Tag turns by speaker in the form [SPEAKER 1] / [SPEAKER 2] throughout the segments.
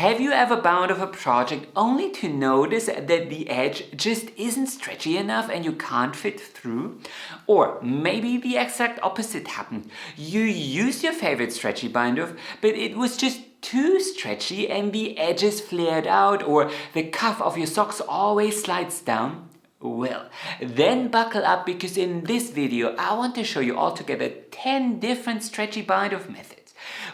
[SPEAKER 1] Have you ever bound off a project only to notice that the edge just isn't stretchy enough and you can't fit through? Or maybe the exact opposite happened. You used your favorite stretchy bind off, but it was just too stretchy and the edges flared out, or the cuff of your socks always slides down. Well, then buckle up, because in this video I want to show you altogether 10 different stretchy bind off methods.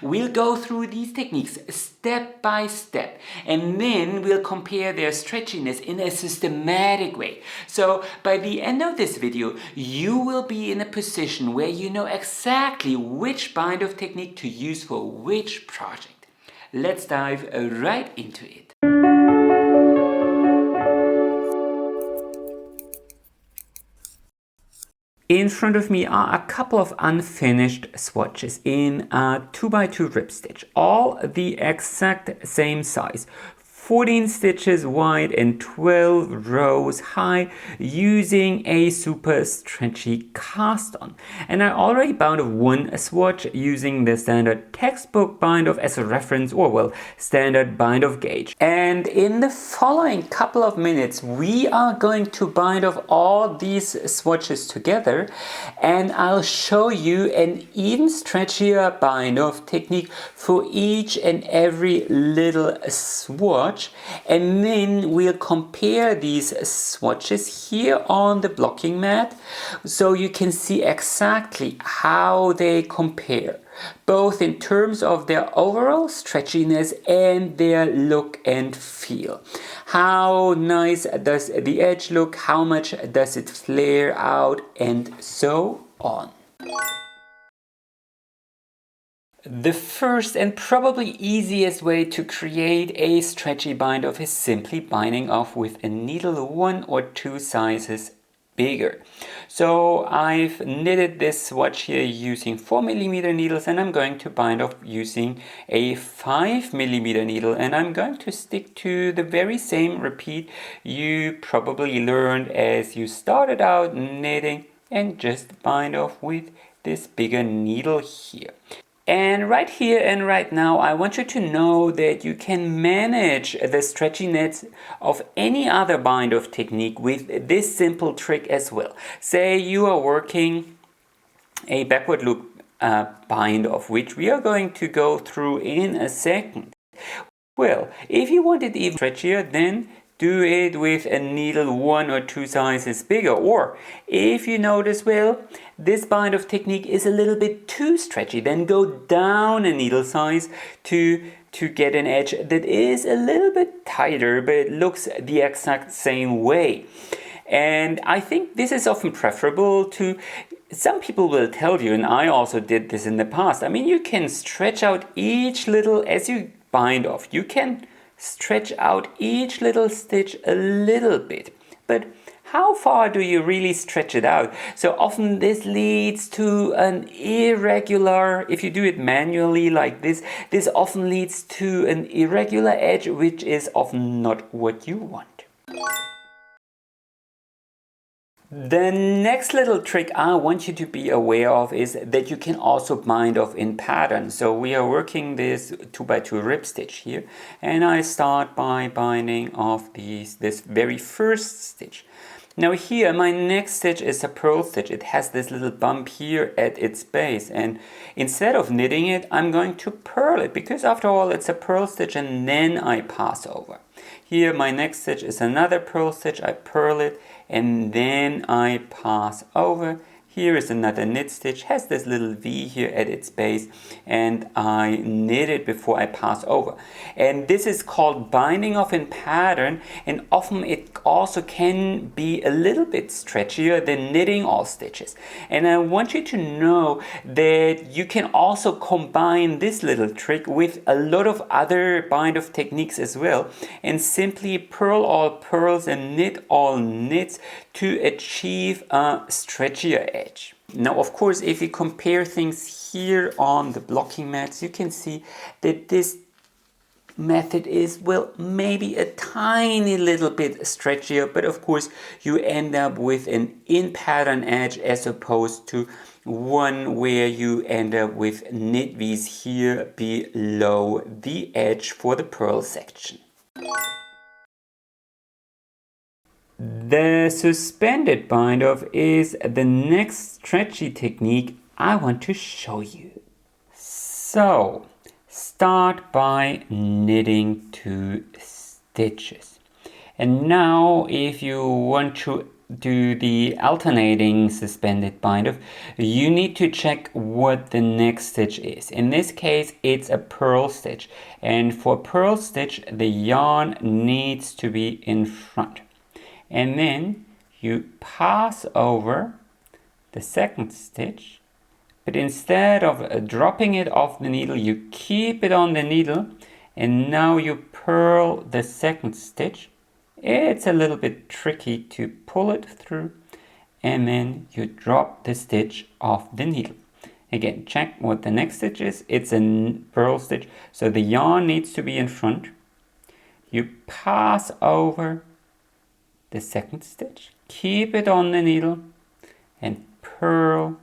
[SPEAKER 1] We'll go through these techniques step by step, and then we'll compare their stretchiness in a systematic way. So by the end of this video, you will be in a position where you know exactly which bind off technique to use for which project. Let's dive right into it. In front of me are a couple of unfinished swatches in a 2x2 rib stitch, all the exact same size. 14 stitches wide and 12 rows high, using a super stretchy cast on. And I already bound off one swatch using the standard textbook bind off as a reference, or well, standard bind off gauge. And in the following couple of minutes, we are going to bind off all these swatches together, and I'll show you an even stretchier bind off technique for each and every little swatch. And then we'll compare these swatches here on the blocking mat, so you can see exactly how they compare, both in terms of their overall stretchiness and their look and feel. How nice does the edge look? How much does it flare out? And so on. The first and probably easiest way to create a stretchy bind off is simply binding off with a needle 1 or 2 sizes bigger. So I've knitted this swatch here using 4mm needles, and I'm going to bind off using a 5mm needle, and I'm going to stick to the very same repeat you probably learned as you started out knitting, and just bind off with this bigger needle here. And right here and right now, I want you to know that you can manage the stretchiness of any other bind off technique with this simple trick as well. Say you are working a backward loop bind off, which we are going to go through in a second. Well, if you want it even stretchier, then do it with a needle 1 or 2 sizes bigger. Or if you notice, well, this bind off technique is a little bit too stretchy, then go down a needle size to get an edge that is a little bit tighter, but it looks the exact same way. And I think this is often preferable to, some people will tell you, and I also did this in the past, I mean, you can stretch out each little, as you bind off, you can stretch out each little stitch a little bit, but how far do you really stretch it out? So often this leads to an irregular, if you do it manually like this often leads to an irregular edge, which is often not what you want. The next little trick I want you to be aware of is that you can also bind off in pattern. So we are working this 2x2 rib stitch here, and I start by binding off this very first stitch. Now here my next stitch is a purl stitch. It has this little bump here at its base, and instead of knitting it, I'm going to purl it, because after all it's a purl stitch, and then I pass over. Here my next stitch is another purl stitch. I purl it and then I pass over. Here is another knit stitch, has this little V here at its base, and I knit it before I pass over. And this is called binding off in pattern, and often it also can be a little bit stretchier than knitting all stitches. And I want you to know that you can also combine this little trick with a lot of other bind off techniques as well, and simply purl all purls and knit all knits to achieve a stretchier edge. Now, of course, if you compare things here on the blocking mats, you can see that this method is, well, maybe a tiny little bit stretchier, but of course you end up with an in-pattern edge as opposed to one where you end up with knit V's here below the edge for the purl section. The suspended bind off is the next stretchy technique I want to show you. So, start by knitting 2 stitches. And now if you want to do the alternating suspended bind off, you need to check what the next stitch is. In this case, it's a purl stitch. And for purl stitch, the yarn needs to be in front. And then you pass over the second stitch, but instead of dropping it off the needle, you keep it on the needle, and now you purl the second stitch. It's a little bit tricky to pull it through, and then you drop the stitch off the needle. Again, check what the next stitch is. It's a purl stitch, so the yarn needs to be in front. You pass over the second stitch, keep it on the needle, and purl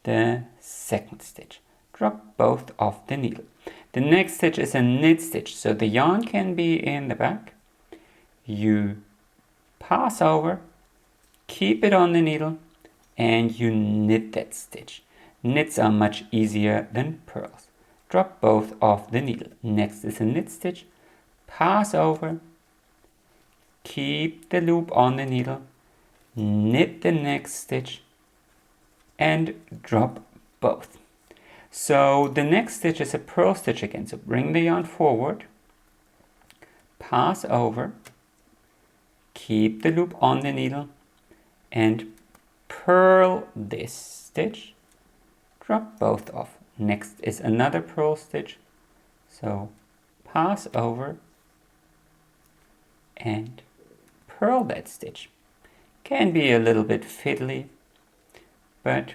[SPEAKER 1] the second stitch. Drop both off the needle. The next stitch is a knit stitch, so the yarn can be in the back. You pass over, keep it on the needle, and you knit that stitch. Knits are much easier than purls. Drop both off the needle. Next is a knit stitch, pass over, keep the loop on the needle, knit the next stitch, and drop both. So the next stitch is a purl stitch again. So bring the yarn forward, pass over, keep the loop on the needle, and purl this stitch, drop both off. Next is another purl stitch. So pass over and purl that stitch. Can be a little bit fiddly, but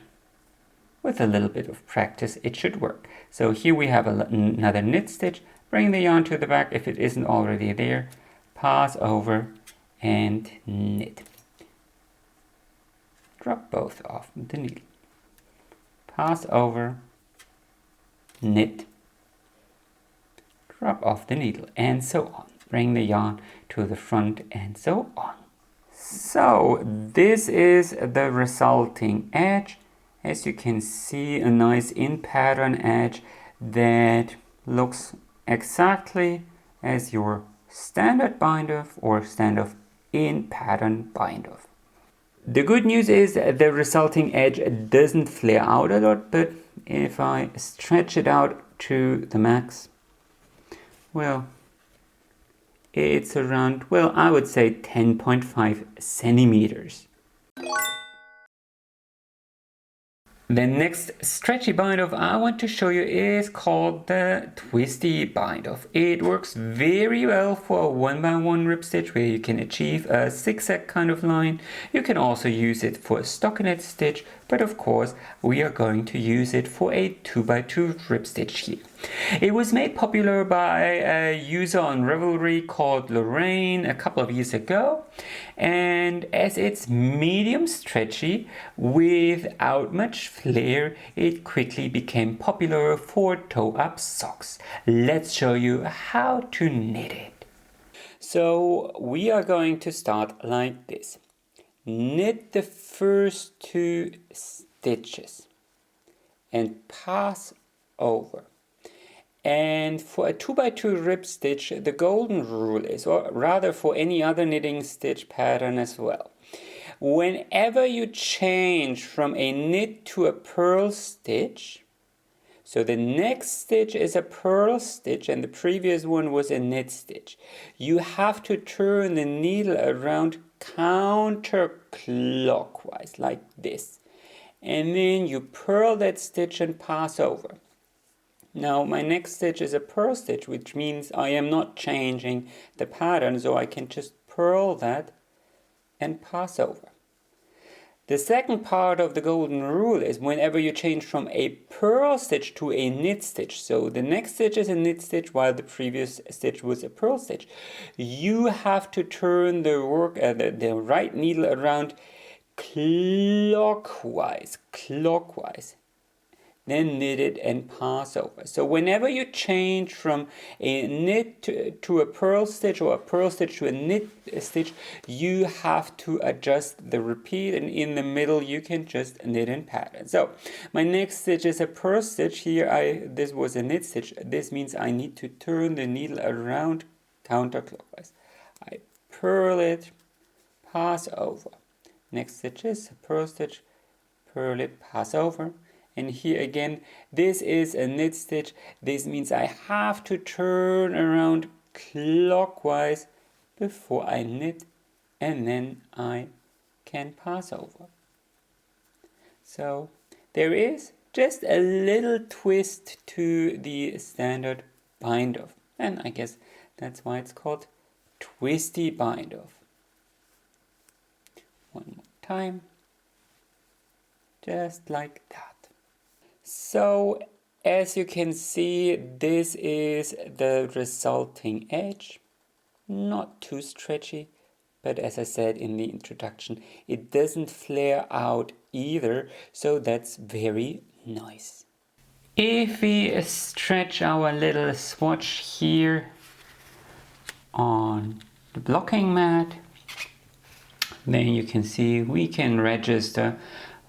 [SPEAKER 1] with a little bit of practice it should work. So here we have another knit stitch. Bring the yarn to the back if it isn't already there. Pass over and knit. Drop both off the needle. Pass over, knit, drop off the needle, and so on. Bring the yarn to the front and so on. So this is the resulting edge. As you can see, a nice in pattern edge that looks exactly as your standard bind off or standard in pattern bind off. The good news is the resulting edge doesn't flare out a lot, but if I stretch it out to the max, well, it's around, well, I would say 10.5 centimeters. The next stretchy bind off I want to show you is called the twisty bind off. It works very well for a 1x1 rib stitch where you can achieve a zigzag kind of line. You can also use it for a stockinette stitch, but of course we are going to use it for a 2x2 rib stitch here. It was made popular by a user on Ravelry called Lorraine a couple of years ago, and as it's medium stretchy without much flare, it quickly became popular for toe-up socks. Let's show you how to knit it. So we are going to start like this. Knit the first 2 stitches and pass over. And for a 2x2 rib stitch, the golden rule is, or rather for any other knitting stitch pattern as well, whenever you change from a knit to a purl stitch, so the next stitch is a purl stitch and the previous one was a knit stitch, you have to turn the needle around counterclockwise like this, and then you purl that stitch and pass over. Now my next stitch is a purl stitch, which means I am not changing the pattern, so I can just purl that and pass over. The second part of the golden rule is whenever you change from a purl stitch to a knit stitch, so the next stitch is a knit stitch while the previous stitch was a purl stitch, you have to turn the the right needle around clockwise, then knit it and pass over. So whenever you change from a knit to a purl stitch or a purl stitch to a knit stitch, you have to adjust the repeat, and in the middle you can just knit and pattern. So my next stitch is a purl stitch. Here this was a knit stitch. This means I need to turn the needle around counterclockwise. I purl it, pass over. Next stitch is a purl stitch, purl it, pass over. And here again, this is a knit stitch. This means I have to turn around clockwise before I knit, and then I can pass over. So there is just a little twist to the standard bind off. And I guess that's why it's called twisty bind off. One more time. Just like that. So as you can see, this is the resulting edge. Not too stretchy, but as I said in the introduction, it doesn't flare out either, so that's very nice. If we stretch our little swatch here on the blocking mat, then you can see we can register,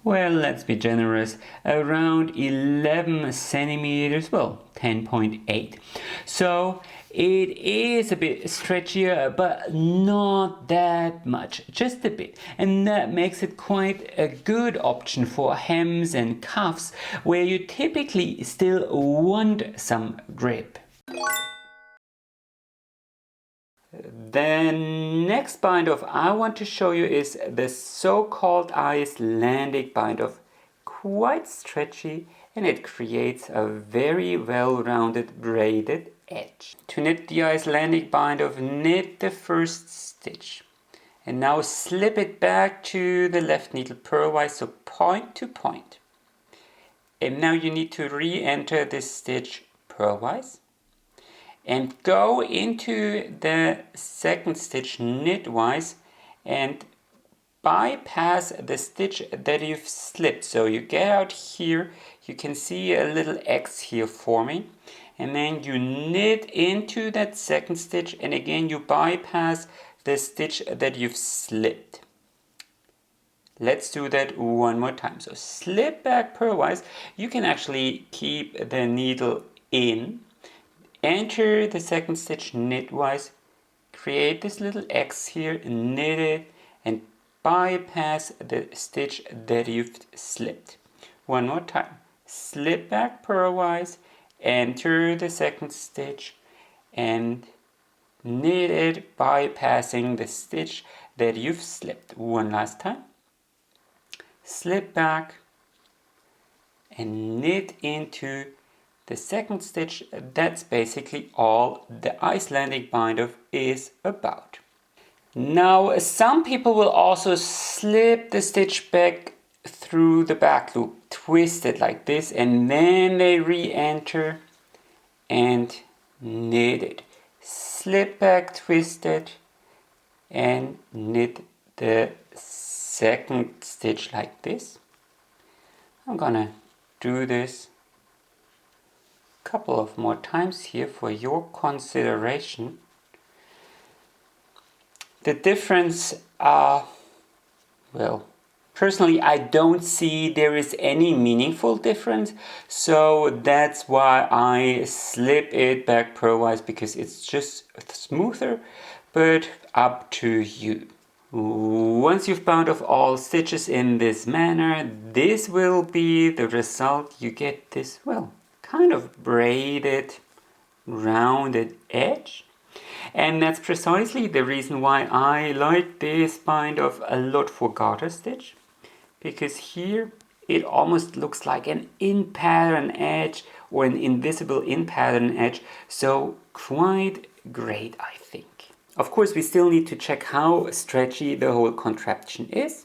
[SPEAKER 1] well, let's be generous, around 11 centimeters, well, 10.8. So it is a bit stretchier, but not that much, just a bit. And that makes it quite a good option for hems and cuffs, where you typically still want some grip. The next bind off I want to show you is the so-called Icelandic bind off. Quite stretchy, and it creates a very well-rounded braided edge. To knit the Icelandic bind off, knit the first stitch and now slip it back to the left needle purlwise, so point to point. And now you need to re-enter this stitch purlwise and go into the second stitch knitwise and bypass the stitch that you've slipped. So you get out here, you can see a little X here forming, and then you knit into that second stitch, and again you bypass the stitch that you've slipped. Let's do that one more time. So slip back purlwise. You can actually keep the needle in, enter the second stitch knitwise, create this little X here, knit it, and bypass the stitch that you've slipped. One more time. Slip back purlwise, enter the second stitch, and knit it, bypassing the stitch that you've slipped. One last time. Slip back and knit into the second stitch. That's basically all the Icelandic bind off is about. Now some people will also slip the stitch back through the back loop, twist it like this, and then they re-enter and knit it. Slip back, twist it, and knit the second stitch like this. I'm gonna do this couple of more times here for your consideration. The difference well, personally I don't see there is any meaningful difference, so that's why I slip it back purlwise, because it's just smoother, but up to you. Once you've bound off all stitches in this manner, this will be the result. You get this, well, kind of braided, rounded edge. And that's precisely the reason why I like this bind off a lot for garter stitch, because here it almost looks like an in-pattern edge or an invisible in-pattern edge, so quite great, I think. Of course, we still need to check how stretchy the whole contraption is.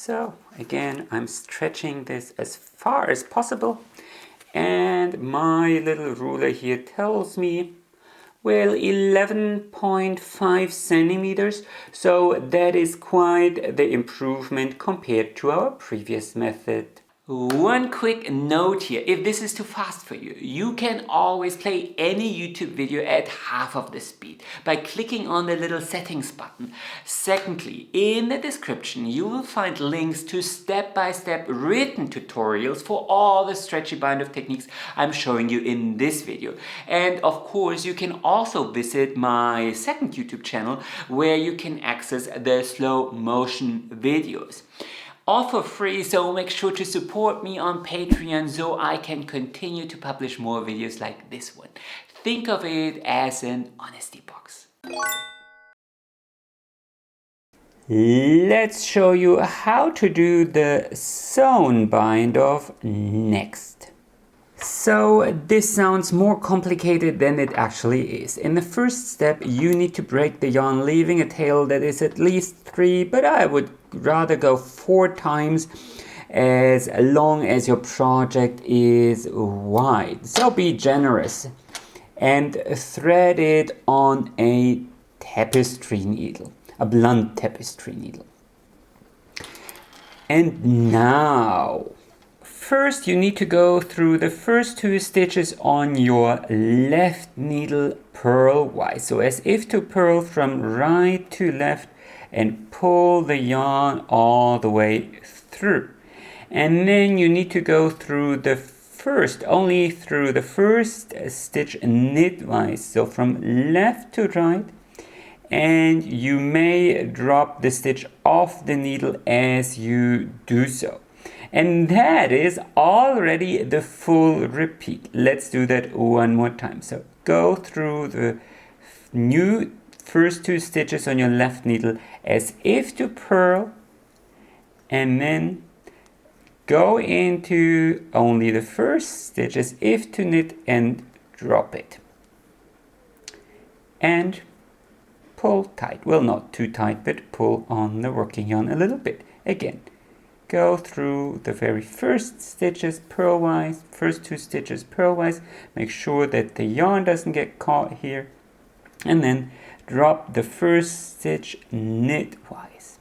[SPEAKER 1] So again, I'm stretching this as far as possible, and my little ruler here tells me, well, 11.5 centimeters, so that is quite the improvement compared to our previous method. One quick note here, if this is too fast for you, you can always play any YouTube video at half of the speed by clicking on the little settings button. Secondly, in the description you will find links to step-by-step written tutorials for all the stretchy bind off techniques I'm showing you in this video. And of course you can also visit my second YouTube channel where you can access the slow motion videos. All for free, so make sure to support me on Patreon so I can continue to publish more videos like this one. Think of it as an honesty box. Let's show you how to do the sewn bind off next. So this sounds more complicated than it actually is. In the first step you need to break the yarn, leaving a tail that is at least 3, but I would rather go 4 times as long as your project is wide. So be generous and thread it on a tapestry needle, a blunt tapestry needle. And now, first you need to go through the first 2 stitches on your left needle purlwise, so as if to purl from right to left and pull the yarn all the way through. And then you need to go through the only through the first stitch knitwise, so from left to right, and you may drop the stitch off the needle as you do so. And that is already the full repeat. Let's do that one more time. So go through the new first 2 stitches on your left needle as if to purl, and then go into only the first stitch as if to knit and drop it. And pull tight. Well, not too tight, but pull on the working yarn a little bit. Again, go through the very first stitches purlwise, first 2 stitches purlwise, make sure that the yarn doesn't get caught here, and then drop the first stitch knitwise.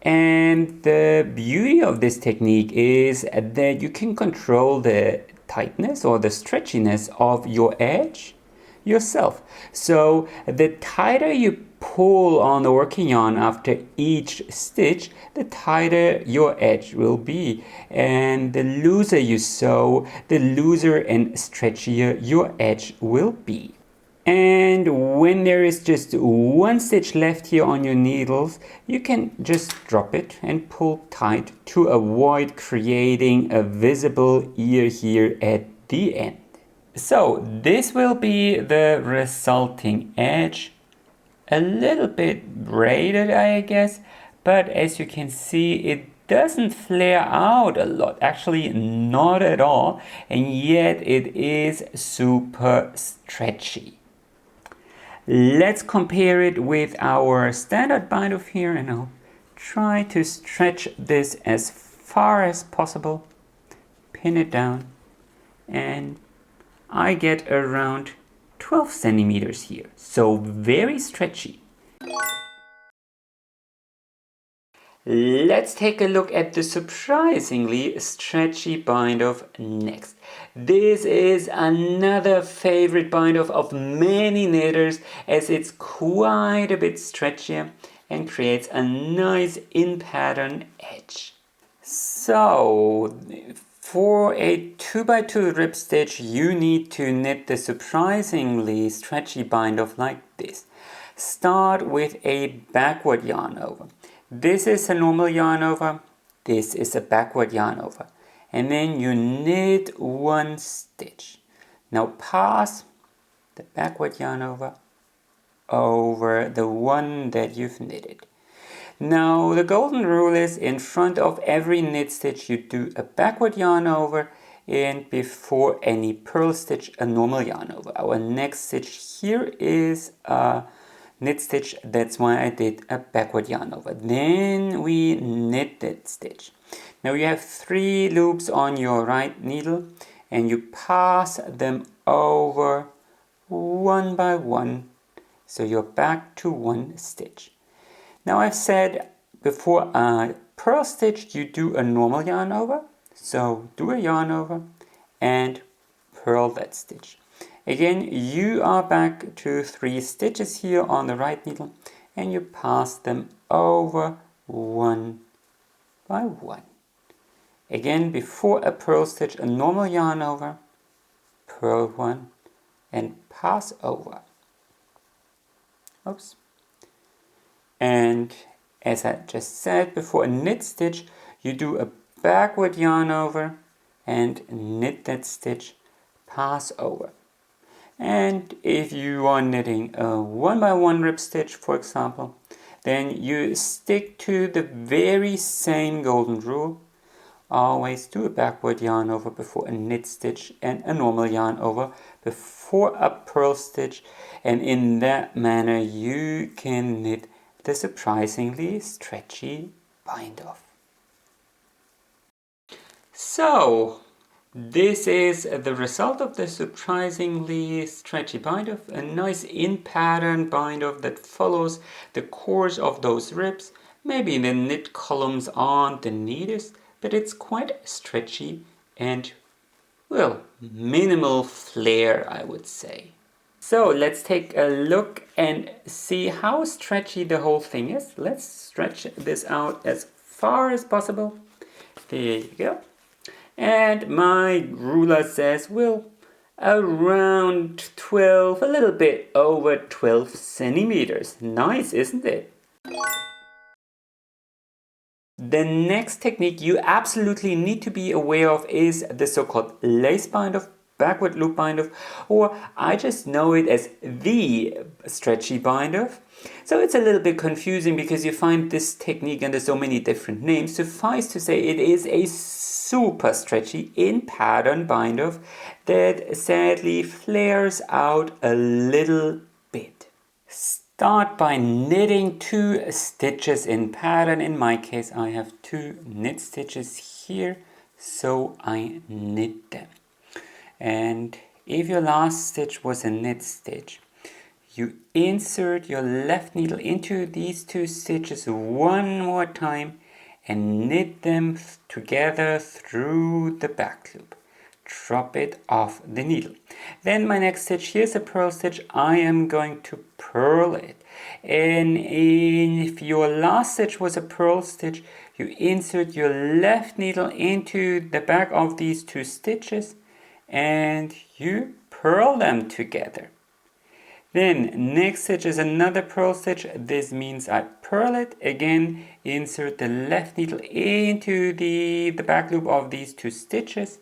[SPEAKER 1] And the beauty of this technique is that you can control the tightness or the stretchiness of your edge yourself. So the tighter you pull on the working yarn after each stitch, the tighter your edge will be, and the looser you sew, the looser and stretchier your edge will be. And when there is just 1 stitch left here on your needles, you can just drop it and pull tight to avoid creating a visible ear here at the end. So this will be the resulting edge, a little bit braided I guess, but as you can see it doesn't flare out a lot, actually not at all, and yet it is super stretchy. Let's compare it with our standard bind off here, and I'll try to stretch this as far as possible, pin it down, and I get around 12 centimeters here, so very stretchy. Let's take a look at the surprisingly stretchy bind off next. This is another favorite bind off of many knitters as it's quite a bit stretchier and creates a nice in pattern edge. So for a 2x2 rib stitch you need to knit the surprisingly stretchy bind off like this. Start with a backward yarn over. This is a normal yarn over, this is a backward yarn over, and then you knit 1 stitch. Now pass the backward yarn over the one that you've knitted. Now the golden rule is in front of every knit stitch you do a backward yarn over, and before any purl stitch a normal yarn over. Our next stitch here is a knit stitch. That's why I did a backward yarn over. Then we knit that stitch. Now you have 3 loops on your right needle and you pass them over one by one, so you're back to 1 stitch. Now I've said before a purl stitch you do a normal yarn over, so do a yarn over and purl that stitch. Again, you are back to 3 stitches here on the right needle and you pass them over one by one. Again, before a purl stitch, a normal yarn over, purl one and pass over. Oops. And as I just said, before a knit stitch, you do a backward yarn over and knit that stitch, pass over. And if you are knitting a 1 by 1 rib stitch, for example, then you stick to the very same golden rule. Always do a backward yarn over before a knit stitch and a normal yarn over before a purl stitch, and in that manner you can knit the surprisingly stretchy bind off. So this is the result of the surprisingly stretchy bind off, a nice in pattern bind off that follows the course of those ribs. Maybe the knit columns aren't the neatest, but it's quite stretchy and, well, minimal flare, I would say. So let's take a look and see how stretchy the whole thing is. Let's stretch this out as far as possible. There you go. And my ruler says, well, around 12, a little bit over 12 centimeters. Nice, isn't it? The next technique you absolutely need to be aware of is the so-called lace bind off, backward loop bind off, or I just know it as the stretchy bind off. So it's a little bit confusing because you find this technique under so many different names. Suffice to say, it is a super stretchy in pattern bind off that sadly flares out a little bit. Start by knitting 2 stitches in pattern. In my case, I have 2 knit stitches here, so I knit them. And if your last stitch was a knit stitch, you insert your left needle into these 2 stitches one more time and knit them together through the back loop. Drop it off the needle. Then my next stitch, here's a purl stitch. I am going to purl it. And if your last stitch was a purl stitch, you insert your left needle into the back of these 2 stitches and you purl them together. Then next stitch is another purl stitch. This means I purl it. Again, insert the left needle into the back loop of these 2 stitches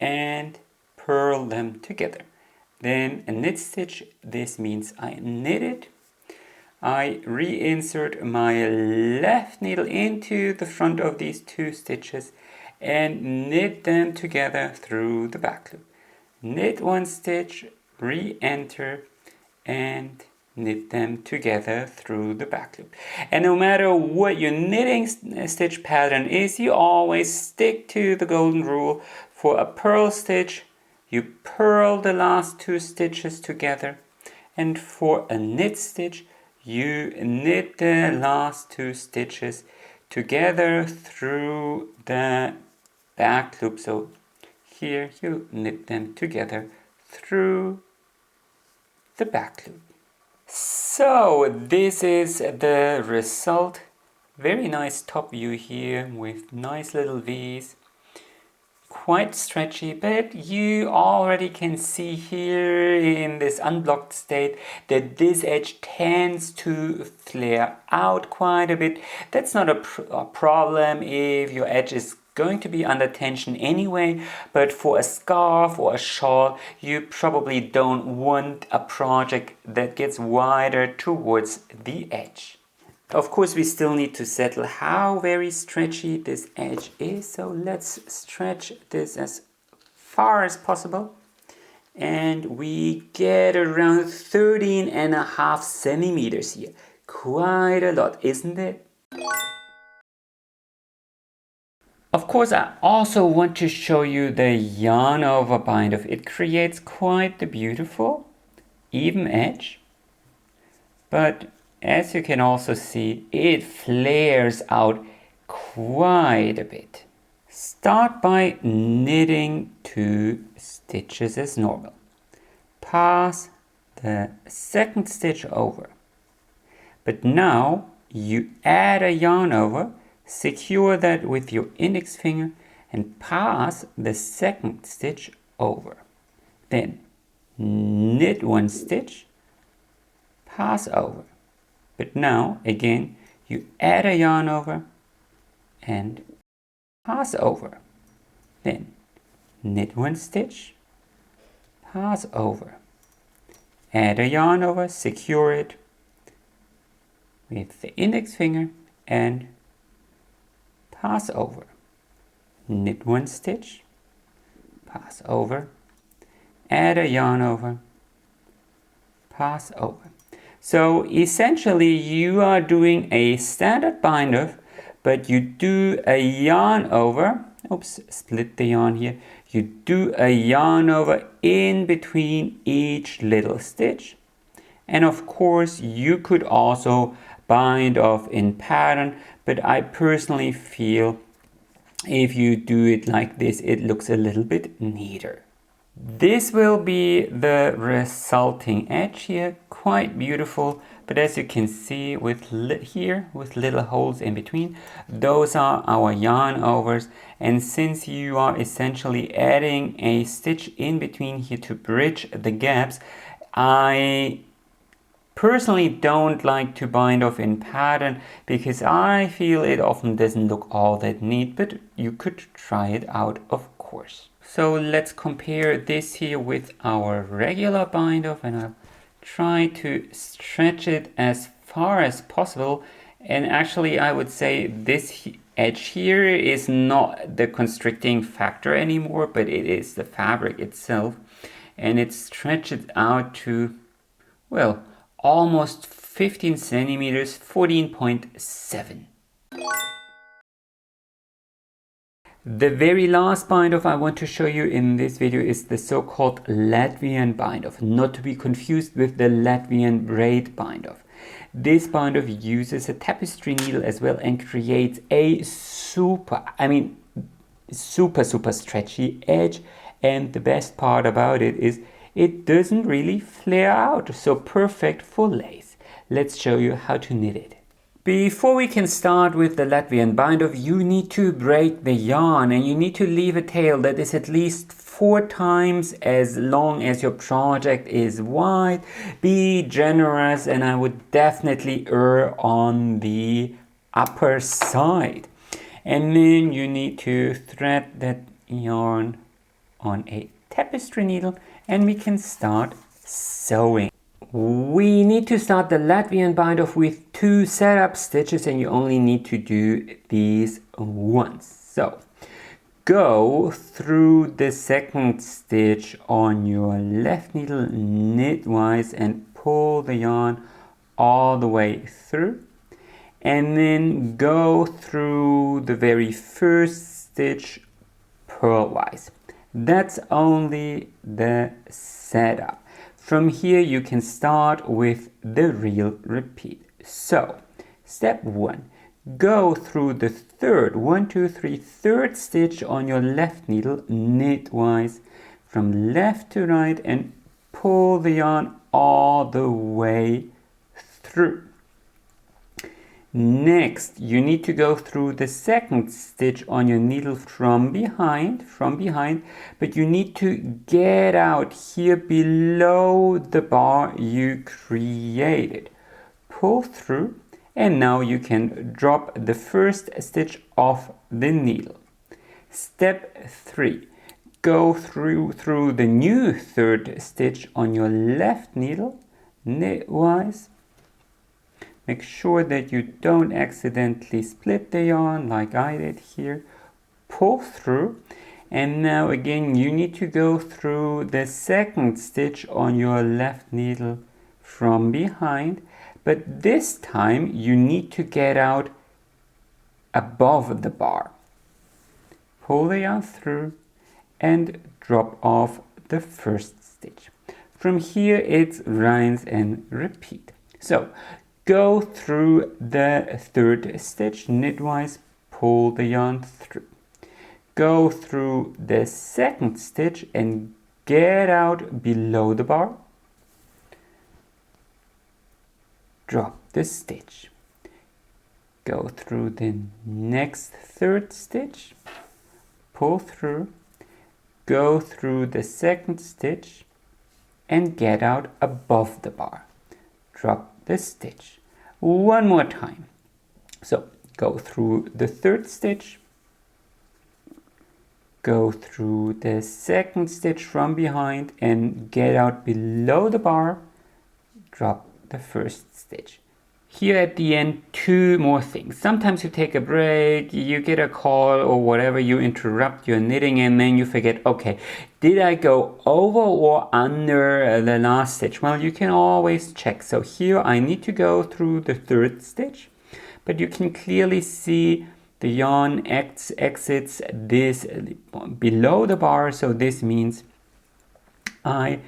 [SPEAKER 1] and purl them together. Then a knit stitch. This means I knit it. I reinsert my left needle into the front of these 2 stitches and knit them together through the back loop. Knit 1 stitch, re-enter, and knit them together through the back loop. And no matter what your knitting stitch pattern is, you always stick to the golden rule. For a purl stitch, you purl the last 2 stitches together, and for a knit stitch, you knit the last 2 stitches together through the back loop. So here you knit them together through the back loop. So this is the result. Very nice top view here with nice little V's. Quite stretchy, but you already can see here in this unblocked state that this edge tends to flare out quite a bit. That's not a problem if your edge is going to be under tension anyway, but for a scarf or a shawl, you probably don't want a project that gets wider towards the edge. Of course, we still need to settle how very stretchy this edge is, so let's stretch this as far as possible. and we get around 13.5 centimeters here. Quite a lot, isn't it? Of course, I also want to show you the yarn over bind off. It creates quite the beautiful even edge, but as you can also see, it flares out quite a bit. Start by knitting 2 stitches as normal. Pass the second stitch over. But now you add a yarn over, secure that with your index finger and pass the second stitch over. Then knit 1 stitch, pass over. But now again you add a yarn over and pass over. Then knit 1 stitch, pass over. Add a yarn over, secure it with the index finger and pass over. Knit 1 stitch, pass over. Add a yarn over, pass over. So essentially you are doing a standard bind off, but you do a yarn over. Oops, split the yarn here. You do a yarn over in between each little stitch. And of course you could also bind off in pattern, but I personally feel if you do it like this, it looks a little bit neater. This will be the resulting edge here, quite beautiful, but as you can see with here with little holes in between, those are our yarn overs. And since you are essentially adding a stitch in between here to bridge the gaps, I personally don't like to bind off in pattern because I feel it often doesn't look all that neat, but you could try it out, of course. So let's compare this here with our regular bind off, and I'll try to stretch it as far as possible. And actually I would say this edge here is not the constricting factor anymore, but it is the fabric itself, and it stretches out to, well, almost 15 centimeters, 14.7. The very last bind off I want to show you in this video is the so-called Latvian bind off, not to be confused with the Latvian braid bind off. This bind off uses a tapestry needle as well and creates a super stretchy edge. And the best part about it is it doesn't really flare out, so perfect for lace. Let's show you how to knit it. Before we can start with the Latvian bind off, you need to break the yarn, and you need to leave a tail that is at least 4 times as long as your project is wide. Be generous, and I would definitely err on the upper side. And then you need to thread that yarn on a tapestry needle, and we can start sewing. We need to start the Latvian bind off with 2 setup stitches, and you only need to do these once. So go through the second stitch on your left needle knitwise and pull the yarn all the way through, and then go through the very first stitch purlwise. That's only the setup. From here you can start with the real repeat. So step 1, go through the third, 1, 2, 3, third stitch on your left needle knitwise from left to right and pull the yarn all the way through. Next, you need to go through the second stitch on your needle from behind, but you need to get out here below the bar you created. Pull through, and now you can drop the first stitch off the needle. Step 3, go through the new third stitch on your left needle knitwise. Make sure that you don't accidentally split the yarn like I did here. Pull through, And now again you need to go through the second stitch on your left needle from behind, but this time you need to get out above the bar. Pull the yarn through and drop off the first stitch. From here it's rinse and repeat. So go through the third stitch knitwise, pull the yarn through. Go through the second stitch and get out below the bar. Drop the stitch. Go through the next third stitch, pull through, go through the second stitch and get out above the bar. Drop the stitch. One more time. So go through the third stitch, go through the second stitch from behind and get out below the bar, drop the first stitch. Here at the end, two more things. Sometimes you take a break, you get a call or whatever, you interrupt your knitting and then you forget, okay, did I go over or under the last stitch? Well, you can always check. So here I need to go through the third stitch, but you can clearly see the yarn exits this below the bar. So this means I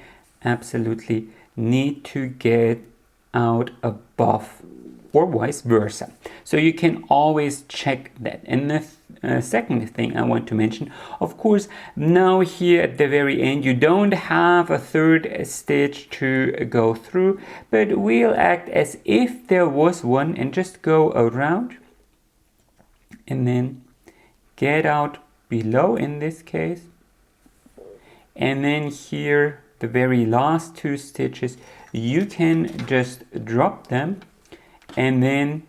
[SPEAKER 1] absolutely need to get out above or vice versa. So you can always check that. And the second thing I want to mention, of course, now here at the very end, you don't have a third stitch to go through, but we'll act as if there was one and just go around and then get out below in this case. And then here, the very last two stitches, you can just drop them and then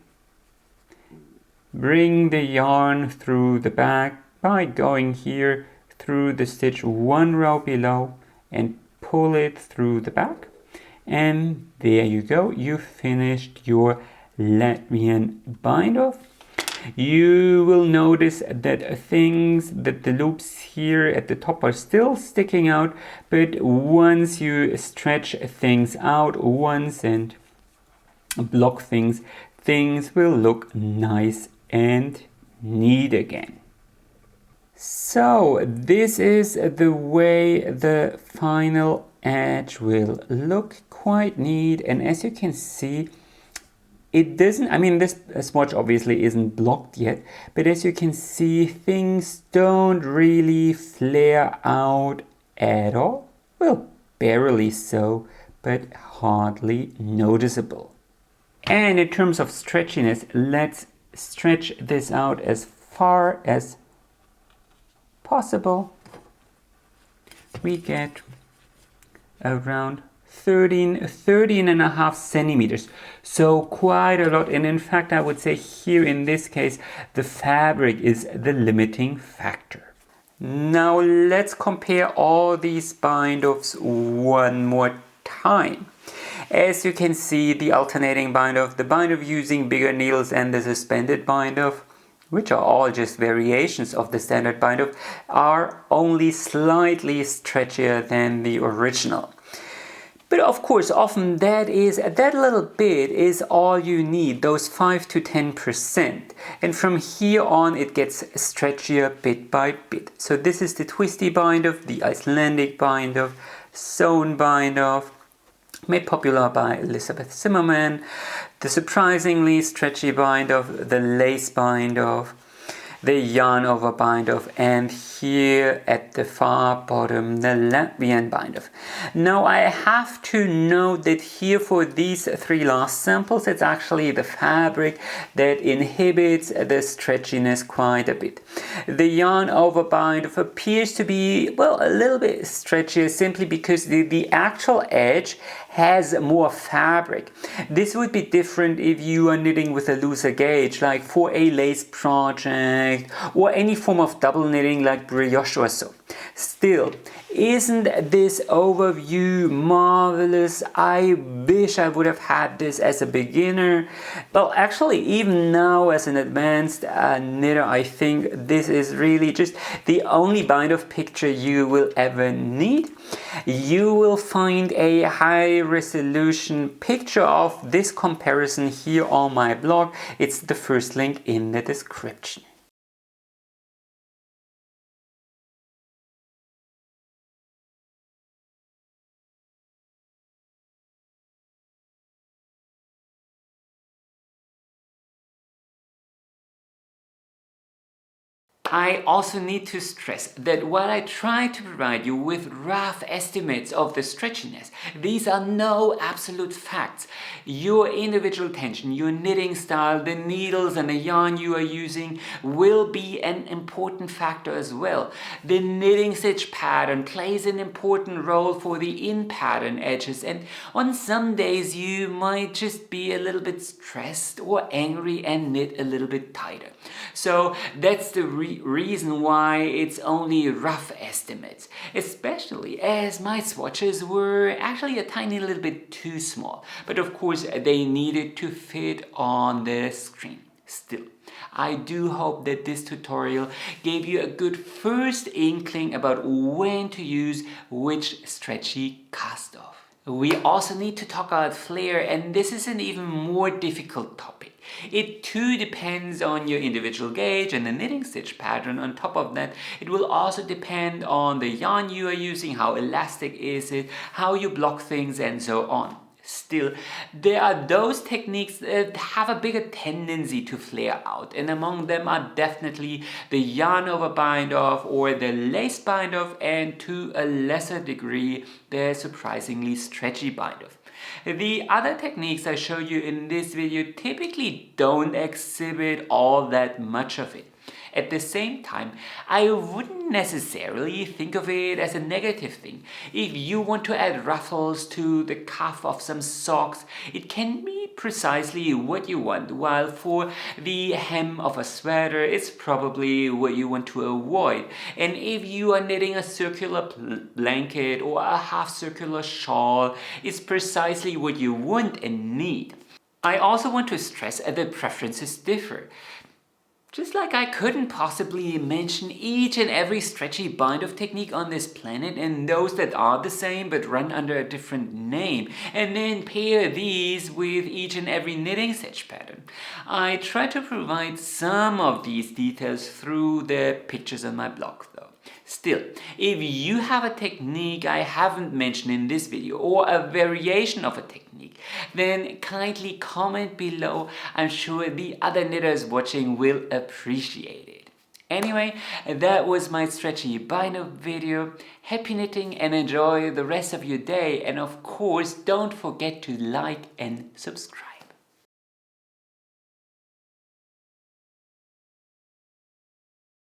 [SPEAKER 1] bring the yarn through the back by going here through the stitch one row below and pull it through the back. And there you go, you finished your Latvian bind off. You will notice that the loops here at the top are still sticking out, but once you stretch things out once and block things will look nice and neat again. So this is the way the final edge will look, quite neat. And as you can see, it doesn't, I mean, this swatch obviously isn't blocked yet, but as you can see, things don't really flare out at all. Well, barely so, but hardly noticeable. And in terms of stretchiness, let's stretch this out as far as possible. We get around 13 and a half centimeters. So quite a lot. And in fact, I would say here in this case, the fabric is the limiting factor. Now let's compare all these bind-offs one more time. As you can see, the alternating bind-off, the bind-off using bigger needles, and the suspended bind-off, which are all just variations of the standard bind-off, are only slightly stretchier than the original. But of course, often that little bit is all you need, those 5 to 10%. And from here on, it gets stretchier bit by bit. So this is the twisty bind-off, the Icelandic bind-off, sewn bind-off, made popular by Elizabeth Zimmerman, the surprisingly stretchy bind-off, the lace bind-off, the yarn over bind-off, and here at the far bottom, the Latvian bind-off. Now I have to note that here for these three last samples, it's actually the fabric that inhibits the stretchiness quite a bit. The yarn over bind-off appears to be, well, a little bit stretchier simply because the actual edge has more fabric. This would be different if you are knitting with a looser gauge, like for a lace project or any form of double knitting like brioche or so. Still, Isn't this overview marvelous? I wish I would have had this as a beginner. Well, actually, even now as an advanced knitter, I think this is really just the only bind of picture you will ever need. You will find a high resolution picture of this comparison here on my blog. It's the first link in the description. I also need to stress that while I try to provide you with rough estimates of the stretchiness, these are no absolute facts. Your individual tension, your knitting style, the needles and the yarn you are using will be an important factor as well. The knitting stitch pattern plays an important role for the in-pattern edges, and on some days you might just be a little bit stressed or angry and knit a little bit tighter. So that's the reason why it's only rough estimates, especially as my swatches were actually a tiny little bit too small, but of course they needed to fit on the screen. Still, I do hope that this tutorial gave you a good first inkling about when to use which stretchy cast off. We also need to talk about flare, and this is an even more difficult topic. It too depends on your individual gauge and the knitting stitch pattern. On top of that, it will also depend on the yarn you are using, how elastic is it, how you block things, and so on. Still, there are those techniques that have a bigger tendency to flare out, and among them are definitely the yarn over bind off or the lace bind off, and to a lesser degree the surprisingly stretchy bind off. The other techniques I show you in this video typically don't exhibit all that much of it. At the same time, I wouldn't necessarily think of it as a negative thing. If you want to add ruffles to the cuff of some socks, it can be precisely what you want, while for the hem of a sweater, it's probably what you want to avoid. And if you are knitting a circular blanket or a half-circular shawl, it's precisely what you want and need. I also want to stress that preferences differ. Just like I couldn't possibly mention each and every stretchy bind off technique on this planet and those that are the same but run under a different name, and then pair these with each and every knitting stitch pattern. I try to provide some of these details through the pictures on my blog though. Still, if you have a technique I haven't mentioned in this video or a variation of a technique, then kindly comment below. I'm sure the other knitters watching will appreciate it. Anyway, that was my stretchy bind off video. Happy knitting and enjoy the rest of your day, and of course don't forget to like and subscribe.